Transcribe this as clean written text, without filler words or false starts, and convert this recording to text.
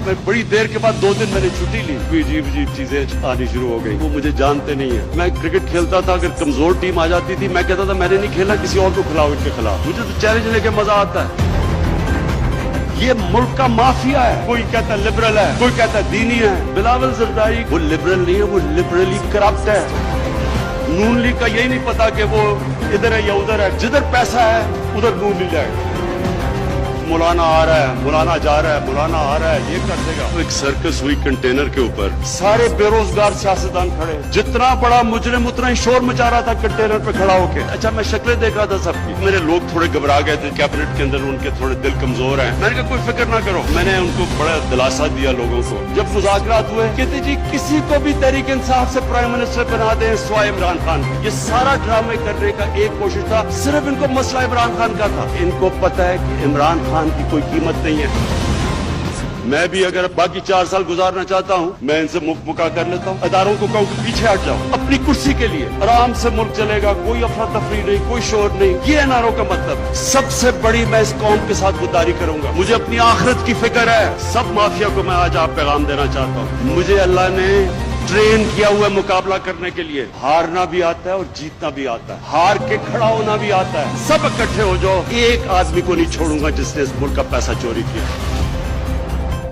मैं बड़ी देर के बाद 2 दिन मैंने छुट्टी ली, अजीब अजीब चीजें आनी शुरू हो गई। वो मुझे जानते नहीं है। मैं क्रिकेट खेलता था, अगर कमजोर टीम आ जाती थी मैं कहता था मैंने नहीं खेलना, किसी और को खिलाओ इनके खिलाफ। मुझे तो चैलेंज लेके मजा आता है। ये मुल्क का माफिया है। कोई कहता है लिबरल है, कोई कहता है दीनी है। बिलावल जरदारी वो लिबरल नहीं है, वो लिबरली करप्ट है। नून लीग का यही नहीं पता कि वो इधर है या उधर है। जिधर पैसा है उधर नून लीग जाएगा। मौलाना आ रहा है, मौलाना जा रहा है, मौलाना आ रहा है, ये कर देगा। एक सर्कस हुई कंटेनर के ऊपर, सारे बेरोजगार सियासतदान खड़े। जितना बड़ा मुजरिम उतना ही शोर मचा रहा था कंटेनर पे खड़ा होके। अच्छा, मैं शक्लें देख रहा था सबकी। मेरे लोग थोड़े घबरा गए थे, कैबिनेट के अंदर उनके थोड़े दिल कमजोर हैं। मैंने कहा कोई फिक्र ना करो। मैंने उनको बड़ा दिलासा दिया लोगों को। जब मुज़ाकरात हुए, कहते जी किसी को भी तहरीक इंसाफ से प्राइम मिनिस्टर बना दें सिवाय इमरान खान। ये सारा ड्रामे करने का एक कोशिश था, सिर्फ इनको मसला इमरान खान का था। इनको पता है कि इमरान खान की कोई कीमत नहीं है। मैं भी अगर बाकी 4 साल गुजारना चाहता हूँ, मैं इनसे मुका कर लेता हूँ। अदारों को कहूँ कि पीछे हट जाओ, अपनी कुर्सी के लिए आराम से मुल्क चलेगा, कोई अफरा तफरी नहीं, कोई शोर नहीं। ये एनआरओ का मतलब है। सबसे बड़ी मैं इस कौम के साथ गुदारी करूंगा। मुझे अपनी आखिरत की फिक्र है। सब माफिया को मैं आज आप पैगाम देना चाहता हूँ। मुझे अल्लाह ने ट्रेन किया हुआ मुकाबला करने के लिए। हारना भी आता है और जीतना भी आता है, हार के खड़ा होना भी आता है। सब इकट्ठे हो जाओ, एक आदमी को नहीं छोड़ूंगा जिसने इस मुल्क का पैसा चोरी किया।